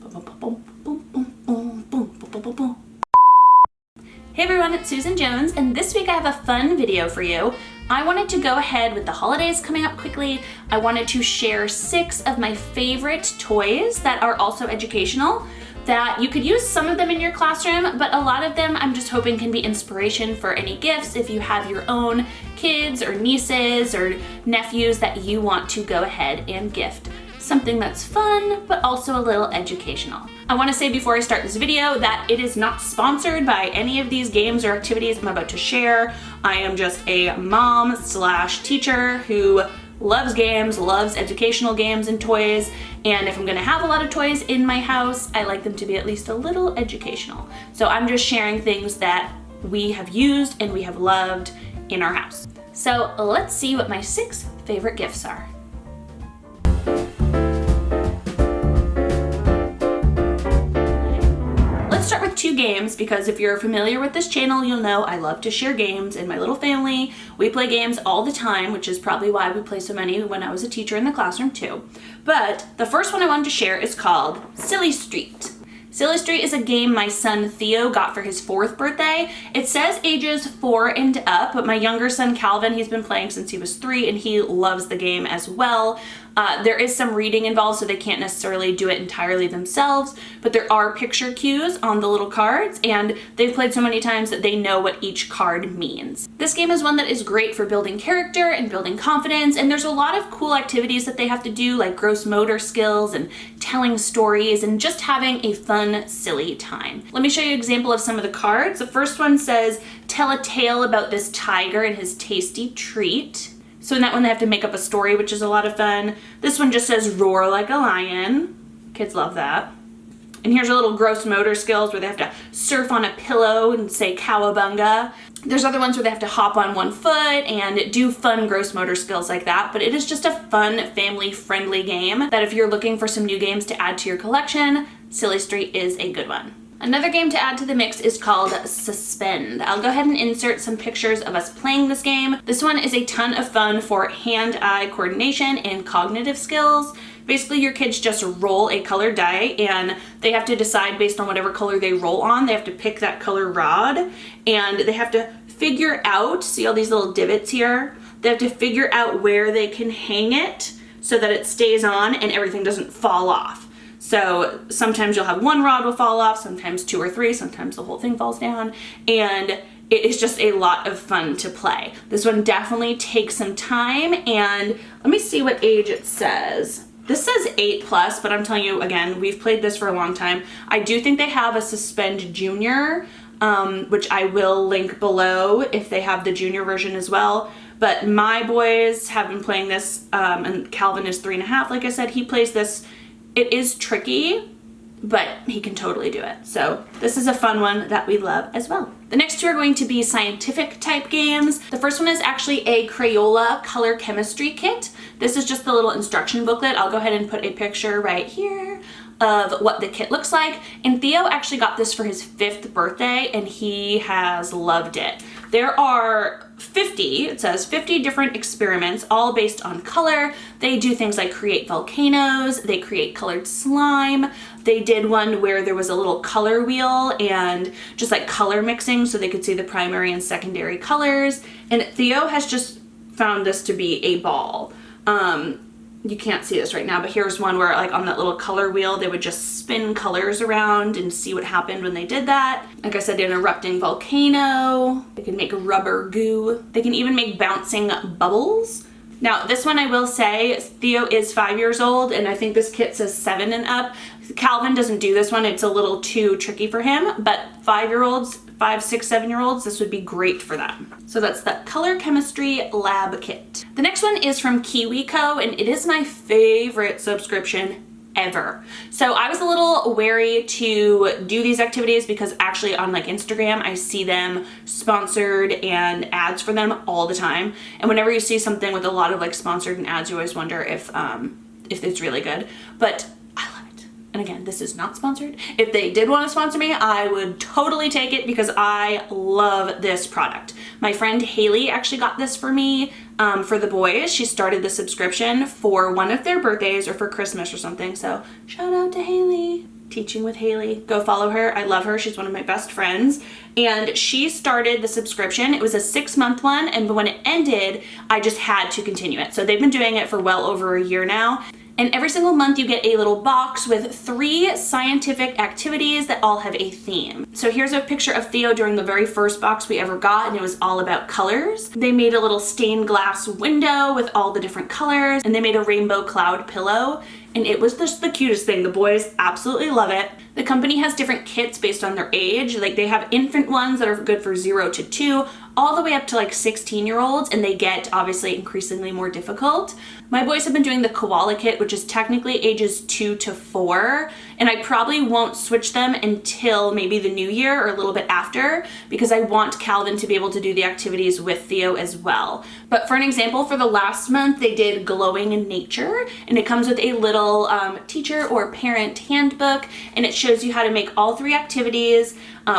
Hey everyone, it's Susan Jones, and this week I have a fun video for you. I wanted to go ahead with the holidays coming up quickly. I wanted to share 6 of my favorite toys that are also educational, that you could use some of them in your classroom, but a lot of them I'm just hoping can be inspiration for any gifts if you have your own kids or nieces or nephews that you want to go ahead and gift. Something that's fun, but also a little educational. I want to say before I start this video that it is not sponsored by any of these games or activities I'm about to share. I am just a mom / teacher who loves games, loves educational games and toys, and if I'm gonna have a lot of toys in my house, I like them to be at least a little educational. So I'm just sharing things that we have used and we have loved in our house. So let's see what my 6 favorite gifts are. Let's start with 2 games, because if you're familiar with this channel, you'll know I love to share games. In my little family, we play games all the time, which is probably why we play so many when I was a teacher in the classroom too. But the first one I wanted to share is called Silly Street. Silly Street is a game my son Theo got for his 4th birthday. It says ages 4 and up, but my younger son Calvin, he's been playing since he was 3 and he loves the game as well. There is some reading involved, so they can't necessarily do it entirely themselves, but there are picture cues on the little cards, and they've played so many times that they know what each card means. This game is one that is great for building character and building confidence, and there's a lot of cool activities that they have to do, like gross motor skills and telling stories and just having a fun, silly time. Let me show you an example of some of the cards. The first one says, tell a tale about this tiger and his tasty treat. So in that one, they have to make up a story, which is a lot of fun. This one just says, roar like a lion. Kids love that. And here's a little gross motor skills where they have to surf on a pillow and say cowabunga. There's other ones where they have to hop on one foot and do fun gross motor skills like that. But it is just a fun, family-friendly game that if you're looking for some new games to add to your collection, Silly Street is a good one. Another game to add to the mix is called Suspend. I'll go ahead and insert some pictures of us playing this game. This one is a ton of fun for hand-eye coordination and cognitive skills. Basically, your kids just roll a colored die and they have to decide based on whatever color they roll on. They have to pick that color rod and they have to figure out, see all these little divots here? They have to figure out where they can hang it so that it stays on and everything doesn't fall off. So sometimes you'll have one rod will fall off, sometimes 2 or 3, sometimes the whole thing falls down, and it is just a lot of fun to play. This one definitely takes some time, and let me see what age it says. This says 8+, but I'm telling you again, we've played this for a long time. I do think they have a Suspend Junior, which I will link below if they have the junior version as well. But my boys have been playing this, and Calvin is 3.5, like I said, he plays this. It is tricky, but he can totally do it. So this is a fun one that we love as well. The next 2 are going to be scientific type games. The first one is actually a CRAYOLA color chemistry kit. This is just the little instruction booklet. I'll go ahead and put a picture right here of what the kit looks like. And Theo actually got this for his 5th birthday and he has loved it. There are 50, it says 50 different experiments, all based on color. They do things like create volcanoes, they create colored slime. They did one where there was a little color wheel and just like color mixing so they could see the primary and secondary colors. And Theo has just found this to be a ball. You can't see this right now, but here's one where like on that little color wheel, they would just spin colors around and see what happened when they did that. Like I said, an erupting volcano. They can make rubber goo. They can even make bouncing bubbles. Now this one I will say, Theo is 5 years old and I think this kit says 7 and up. Calvin doesn't do this one. It's a little too tricky for him, but 5-year-olds, 5, 6, 7-year-olds, this would be great for them. So that's the Color Chemistry Lab Kit. The next one is from KIWICO and it is my favorite subscription ever. So I was a little wary to do these activities because actually on like Instagram, I see them sponsored and ads for them all the time. And whenever you see something with a lot of like sponsored and ads, you always wonder if it's really good. But I love it. And again, this is not sponsored. If they did want to sponsor me, I would totally take it because I love this product. My friend Haley actually got this for me for the boys. She started the subscription for one of their birthdays or for Christmas or something. So shout out to Haley. Teaching with Haley. Go follow her. I love her. She's one of my best friends. And she started the subscription. It was a 6-month one, and when it ended, I just had to continue it. So they've been doing it for well over a year now. And every single month you get a little box with 3 scientific activities that all have a theme. So here's a picture of Theo during the very first box we ever got, and it was all about colors. They made a little stained glass window with all the different colors, and they made a rainbow cloud pillow, and it was just the cutest thing. The boys absolutely love it. The company has different kits based on their age. Like they have infant ones that are good for 0 to 2, all the way up to like 16-year-olds, and they get obviously increasingly more difficult. My boys have been doing the koala kit, which is technically ages 2 to 4, and I probably won't switch them until maybe the new year or a little bit after, because I want Calvin to be able to do the activities with Theo as well. But for an example, for the last month, they did glowing in nature, and it comes with a little teacher or parent handbook, and it shows you how to make all 3 activities.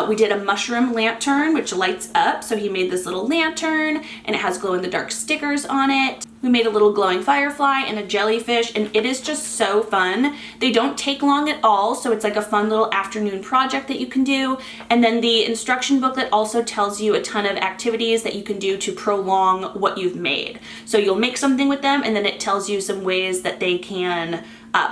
We did a mushroom lantern, which lights up. So he made this little lantern, and it has glow-in-the-dark stickers on it. We made a little glowing firefly and a jellyfish, and it is just so fun. They don't take long at all, so it's like a fun little afternoon project that you can do. And then the instruction booklet also tells you a ton of activities that you can do to prolong what you've made. So you'll make something with them, and then it tells you some ways that they can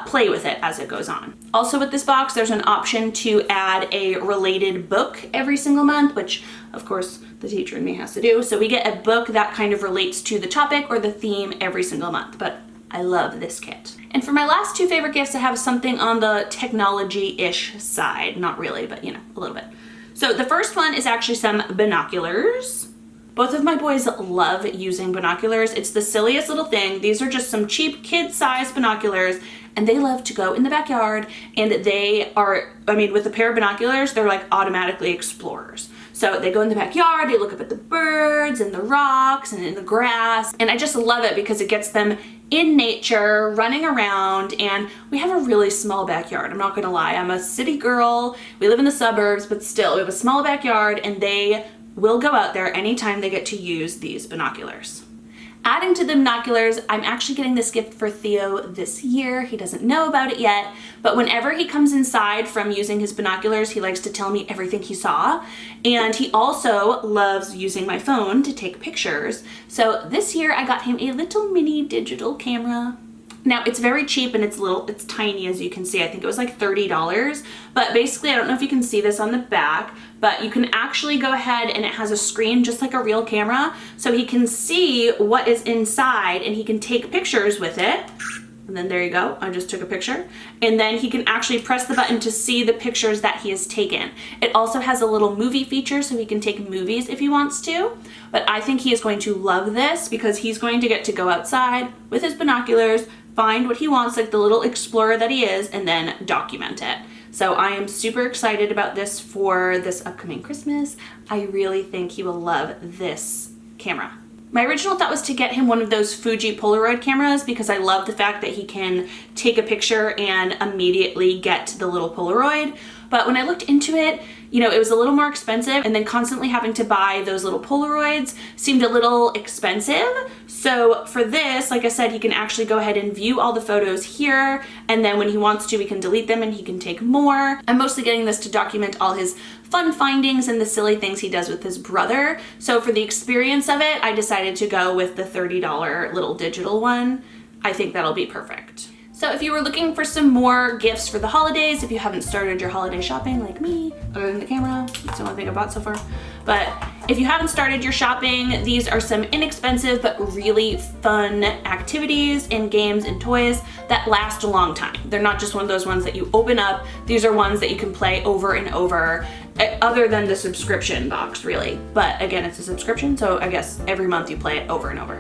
play with it as it goes on. Also with this box, there's an option to add a related book every single month, which of course the teacher and me has to do. So we get a book that kind of relates to the topic or the theme every single month, but I love this kit. And for my last 2 favorite gifts, I have something on the technology-ish side. Not really, but you know, a little bit. So the first one is actually some binoculars. Both of my boys love using binoculars. It's the silliest little thing. These are just some cheap kid-sized binoculars, and they love to go in the backyard, and they are, I mean, with a pair of binoculars, they're like automatically explorers. So they go in the backyard, they look up at the birds and the rocks and in the grass, and I just love it because it gets them in nature, running around, and we have a really small backyard. I'm not gonna lie, I'm a city girl, we live in the suburbs, but still, we have a small backyard, and they will go out there anytime they get to use these binoculars. Adding to the binoculars, I'm actually getting this gift for Theo this year. He doesn't know about it yet, but whenever he comes inside from using his binoculars, he likes to tell me everything he saw. And he also loves using my phone to take pictures. So this year I got him a little mini digital camera. Now it's very cheap and it's tiny, as you can see. I think it was like $30, but basically I don't know if you can see this on the back, but you can actually go ahead and it has a screen just like a real camera, so he can see what is inside and he can take pictures with it. And then there you go, I just took a picture. And then he can actually press the button to see the pictures that he has taken. It also has a little movie feature so he can take movies if he wants to. But I think he is going to love this because he's going to get to go outside with his binoculars, find what he wants, like the little explorer that he is, and then document it. So I am super excited about this for this upcoming Christmas. I really think he will love this camera. My original thought was to get him one of those Fuji Polaroid cameras because I love the fact that he can take a picture and immediately get the little Polaroid. But when I looked into it, you know, it was a little more expensive, and then constantly having to buy those little Polaroids seemed a little expensive. So for this, like I said, he can actually go ahead and view all the photos here, and then when he wants to, he can delete them and he can take more. I'm mostly getting this to document all his fun findings and the silly things he does with his brother. So for the experience of it, I decided to go with the $30 little digital one. I think that'll be perfect. So if you were looking for some more gifts for the holidays, if you haven't started your holiday shopping like me, other than the camera, that's the only thing I bought so far. But if you haven't started your shopping, these are some inexpensive but really fun activities and games and toys that last a long time. They're not just one of those ones that you open up. These are ones that you can play over and over, other than the subscription box really. But again, it's a subscription, so I guess every month you play it over and over.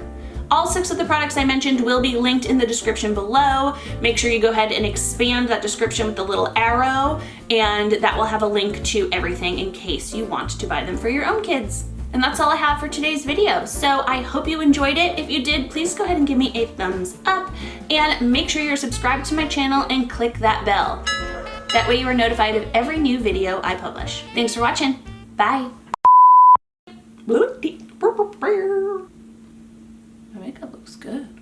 All 6 of the products I mentioned will be linked in the description below. Make sure you go ahead and expand that description with the little arrow, and that will have a link to everything in case you want to buy them for your own kids. And that's all I have for today's video. So I hope you enjoyed it. If you did, please go ahead and give me a thumbs up, and make sure you're subscribed to my channel and click that bell. That way you are notified of every new video I publish. Thanks for watching. Bye. My makeup looks good.